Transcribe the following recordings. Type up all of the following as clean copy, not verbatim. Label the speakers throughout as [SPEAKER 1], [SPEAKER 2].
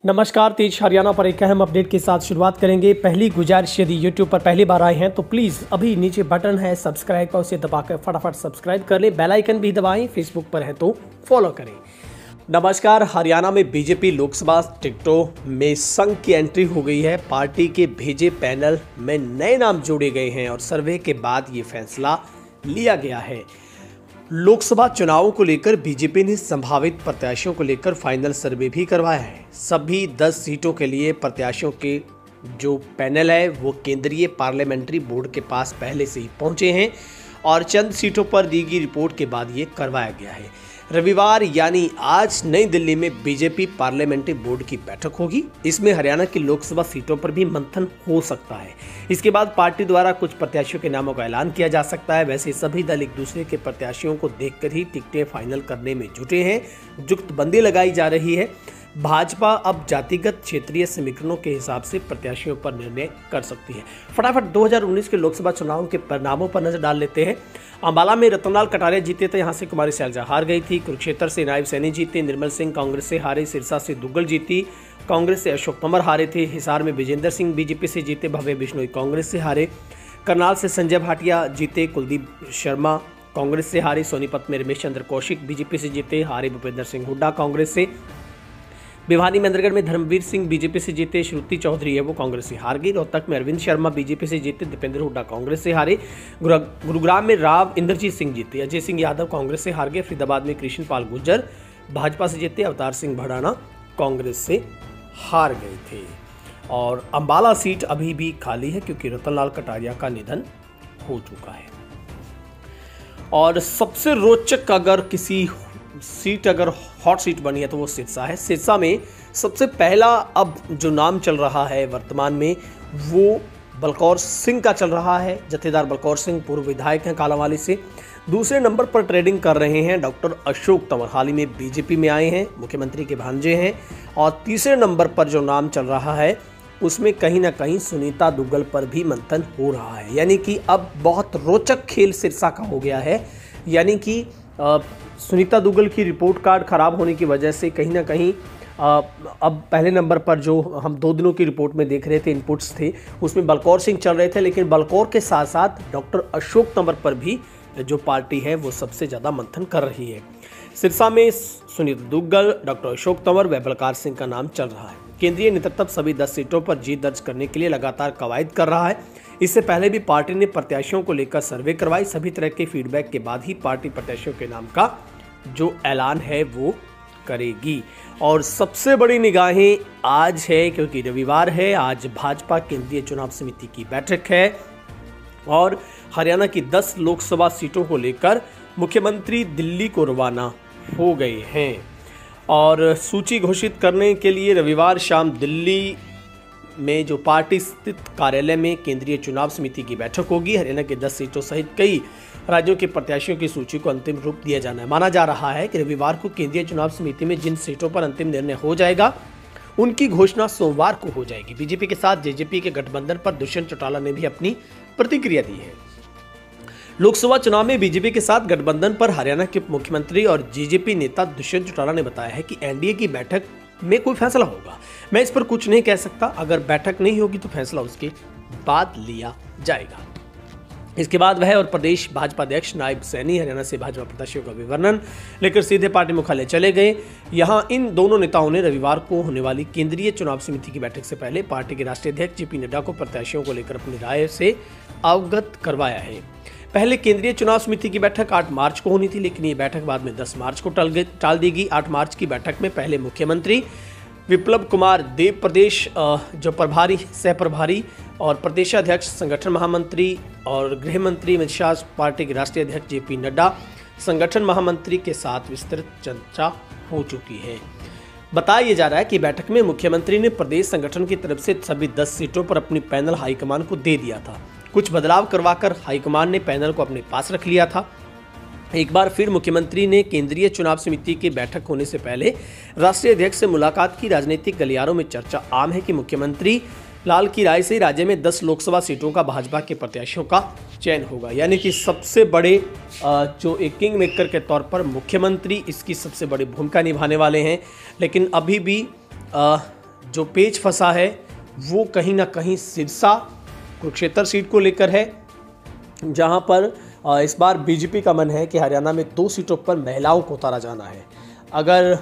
[SPEAKER 1] नमस्कार, तेज हरियाणा पर एक अहम अपडेट के साथ शुरुआत करेंगे। पहली गुजारिश, यदि YouTube पर पहली बार आए हैं तो प्लीज़ अभी नीचे बटन है सब्सक्राइब का, उसे दबाकर फटाफट सब्सक्राइब कर ले। बेल आइकन भी दबाएं। फेसबुक पर है तो फॉलो करें। नमस्कार, हरियाणा में बीजेपी लोकसभा टिकटों में संघ की एंट्री हो गई है। पार्टी के भेजे पैनल में नए नाम जोड़े गए हैं और सर्वे के बाद ये फैसला लिया गया है। लोकसभा चुनावों को लेकर बीजेपी ने संभावित प्रत्याशियों को लेकर फाइनल सर्वे भी करवाया है। सभी 10 सीटों के लिए प्रत्याशियों के जो पैनल है वो केंद्रीय पार्लियामेंट्री बोर्ड के पास पहले से ही पहुंचे हैं और चंद सीटों पर दी गई रिपोर्ट के बाद ये करवाया गया है। रविवार यानी आज नई दिल्ली में बीजेपी पार्लियामेंट्री बोर्ड की बैठक होगी। इसमें हरियाणा की लोकसभा सीटों पर भी मंथन हो सकता है। इसके बाद पार्टी द्वारा कुछ प्रत्याशियों के नामों का ऐलान किया जा सकता है। वैसे सभी दल एक दूसरे के प्रत्याशियों को देखकर ही टिकटें फाइनल करने में जुटे हैं। जुगतबंदी लगाई जा रही है। भाजपा अब जातिगत क्षेत्रीय समीकरणों के हिसाब से प्रत्याशियों पर निर्णय कर सकती है। फटाफट 2019 के लोकसभा चुनाव के परिणामों पर नजर डाल लेते हैं। अंबाला में रतनलाल कटारिया जीते थे, यहां से कुमारी शैलजा हार गई थी। कुरुक्षेत्र से नायब सैनी जीते। निर्मल सिंह कांग्रेस से हारे। सिरसा से दुग्गल जीती, कांग्रेस से अशोक तंवर हारे थे। हिसार में विजेंद्र सिंह बीजेपी से जीते। भव्य बिश्नोई कांग्रेस से हारे। करनाल से संजय भाटिया जीते। कुलदीप शर्मा कांग्रेस से हारे। सोनीपत में रमेश चंद्र कौशिक बीजेपी से जीते, हारे। भूपेंद्र सिंह हुड्डा कांग्रेस से। भिवानी महेंद्रगढ़ में धर्मवीर सिंह बीजेपी से जीते। श्रुति चौधरी है वो कांग्रेस से हार गई। रोहतक में अरविंद शर्मा बीजेपी से जीते। दीपेंद्र हुड्डा कांग्रेस से हारे। गुरुग्राम में राव इंद्रजीत सिंह जीते। अजय सिंह यादव कांग्रेस से हार गए। फरीदाबाद में कृष्ण पाल गुर्जर भाजपा से जीते। अवतार सिंह भड़ाना कांग्रेस से हार गए थे। और अंबाला सीट अभी भी खाली है क्योंकि रतनलाल कटारिया का निधन हो चुका है। और सबसे रोचक अगर किसी सीट अगर हॉट सीट बनी है तो वो सिरसा है। सिरसा में सबसे पहला अब जो नाम चल रहा है वर्तमान में वो बलकौर सिंह का चल रहा है। जत्थेदार बलकौर सिंह पूर्व विधायक हैं कालांवाली से। दूसरे नंबर पर ट्रेडिंग कर रहे हैं डॉक्टर अशोक तंवर, हाल ही में बीजेपी में आए हैं, मुख्यमंत्री के भांजे हैं। और तीसरे नंबर पर जो नाम चल रहा है उसमें कहीं ना कहीं सुनीता दुग्गल पर भी मंथन हो रहा है। यानी कि अब बहुत रोचक खेल सिरसा का हो गया है। यानी कि सुनीता दुग्गल की रिपोर्ट कार्ड खराब होने की वजह से कहीं ना कहीं अब पहले नंबर पर जो हम 2 दिनों की रिपोर्ट में देख रहे थे, इनपुट्स थे, उसमें बलकौर सिंह चल रहे थे। लेकिन बलकौर के साथ साथ डॉक्टर अशोक तंवर पर भी जो पार्टी है वो सबसे ज़्यादा मंथन कर रही है। सिरसा में सुनीता दुग्गल, डॉक्टर अशोक तंवर व बलकार सिंह का नाम चल रहा है। केंद्रीय नेतृत्व सभी 10 सीटों पर जीत दर्ज करने के लिए लगातार कवायद कर रहा है। इससे पहले भी पार्टी ने प्रत्याशियों को लेकर सर्वे करवाई। सभी तरह के फीडबैक के बाद ही पार्टी प्रत्याशियों के नाम का जो ऐलान है वो करेगी। और सबसे बड़ी निगाहें आज है क्योंकि रविवार है। आज भाजपा केंद्रीय चुनाव समिति की बैठक है और हरियाणा की 10 लोकसभा सीटों को लेकर मुख्यमंत्री दिल्ली को रवाना हो गए हैं। और सूची घोषित करने के लिए रविवार शाम दिल्ली में जो पार्टी स्थित कार्यालय में केंद्रीय चुनाव समिति की बैठक होगी। हरियाणा के 10 सीटों सहित कई राज्यों के प्रत्याशियों की सूची को अंतिम रूप दिया जाना है। माना जा रहा है कि रविवार को केंद्रीय चुनाव समिति में जिन सीटों पर अंतिम निर्णय हो जाएगा उनकी घोषणा सोमवार को हो जाएगी। बीजेपी के साथ जेजेपी के गठबंधन पर दुष्यंत चौटाला ने भी अपनी प्रतिक्रिया दी है। लोकसभा चुनाव में बीजेपी के साथ गठबंधन पर हरियाणा के मुख्यमंत्री और जेजेपी नेता दुष्यंत चौटाला ने बताया है कि एनडीए की बैठक में कोई फैसला होगा। मैं इस पर कुछ नहीं कह सकता। अगर बैठक नहीं होगी तो फैसला उसके बाद लिया जाएगा। इसके बाद वह और प्रदेश भाजपा अध्यक्ष नायब सैनी हरियाणा से भाजपा प्रत्याशियों का विवरण लेकर सीधे पार्टी मुख्यालय चले गए। यहां इन दोनों नेताओं ने रविवार को होने वाली केंद्रीय चुनाव समिति की बैठक से पहले पार्टी के राष्ट्रीय अध्यक्ष जेपी नड्डा को प्रत्याशियों को लेकर अपनी राय से अवगत करवाया है। पहले केंद्रीय चुनाव समिति की बैठक 8 मार्च को होनी थी, लेकिन ये बैठक बाद में 10 मार्च को टाल दी गई। 8 मार्च की बैठक में पहले मुख्यमंत्री विप्लव कुमार देव, प्रदेश जो प्रभारी, सह प्रभारी और प्रदेशाध्यक्ष, संगठन महामंत्री और गृह मंत्री अमित शाह, पार्टी के राष्ट्रीय अध्यक्ष जेपी नड्डा, संगठन महामंत्री के साथ विस्तृत चर्चा हो चुकी है। बताया जा रहा है कि बैठक में मुख्यमंत्री ने प्रदेश संगठन की तरफ से सभी 10 सीटों पर अपनी पैनल हाईकमान को दे दिया था। कुछ बदलाव करवाकर हाईकमान ने पैनल को अपने पास रख लिया था। एक बार फिर मुख्यमंत्री ने केंद्रीय चुनाव समिति की बैठक होने से पहले राष्ट्रीय अध्यक्ष से मुलाकात की। राजनीतिक गलियारों में चर्चा आम है कि मुख्यमंत्री लाल की राय से राज्य में 10 लोकसभा सीटों का भाजपा के प्रत्याशियों का चयन होगा। यानी कि सबसे बड़े जो एक किंग मेकर के तौर पर मुख्यमंत्री इसकी सबसे बड़ी भूमिका निभाने वाले हैं। लेकिन अभी भी जो पेच फंसा है वो कहीं ना कहीं सिरसा कुरुक्षेत्र सीट को लेकर है, जहां पर इस बार बीजेपी का मन है कि हरियाणा में 2 सीटों पर महिलाओं को उतारा जाना है। अगर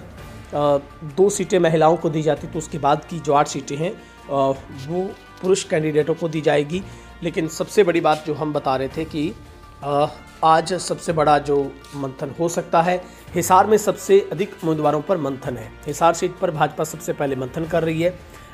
[SPEAKER 1] 2 सीटें महिलाओं को दी जाती तो उसके बाद की जो 8 सीटें हैं वो पुरुष कैंडिडेटों को दी जाएगी। लेकिन सबसे बड़ी बात जो हम बता रहे थे कि आज सबसे बड़ा जो मंथन हो सकता है, हिसार में सबसे अधिक उम्मीदवारों पर मंथन है। हिसार सीट पर भाजपा सबसे पहले मंथन कर रही है।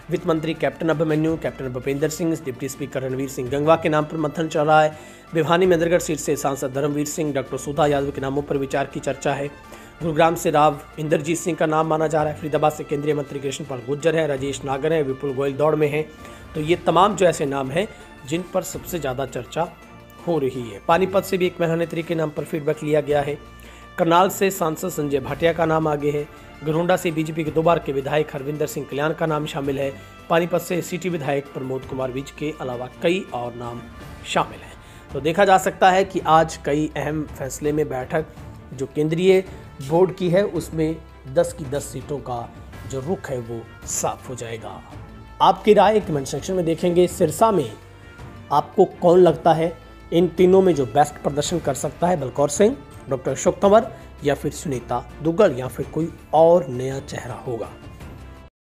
[SPEAKER 1] वित्त मंत्री captain Abhimanyu, captain Bhupendra Singh, deputy speaker Ranveer Singh Gangwa के नाम पर मंथन चल रहा है। भिवानी महेंद्रगढ़ सीट से सांसद धर्मवीर सिंह, डॉक्टर सुधा यादव के नामों पर विचार की चर्चा है। गुरुग्राम से राव इंद्रजीत सिंह का नाम माना जा रहा है। फरीदाबाद से केंद्रीय मंत्री कृष्णपाल गुर्जर है, राजेश नागर है, विपुल गोयल दौड़ में है। तो ये तमाम जो ऐसे नाम हैं जिन पर सबसे ज़्यादा चर्चा हो रही है। पानीपत से भी एक महिला नेत्री के नाम पर फीडबैक लिया गया है। करनाल से सांसद संजय भाटिया का नाम आगे है। गरोंडा से बीजेपी के 2 बार के विधायक हरविंदर सिंह कल्याण का नाम शामिल है। पानीपत से सिटी विधायक प्रमोद कुमार विज के अलावा कई और नाम शामिल हैं। तो देखा जा सकता है कि आज कई अहम फैसले में बैठक जो केंद्रीय बोर्ड की है उसमें 10 की 10 सीटों का जो रुख है वो साफ हो जाएगा। आपकी राय कमेंट सेक्शन में देखेंगे। सिरसा में आपको कौन लगता है इन तीनों में जो बेस्ट प्रदर्शन कर सकता है? बलकौर सिंह, डॉक्टर अशोक तंवर या फिर सुनीता दुग्गल या फिर कोई और नया चेहरा होगा?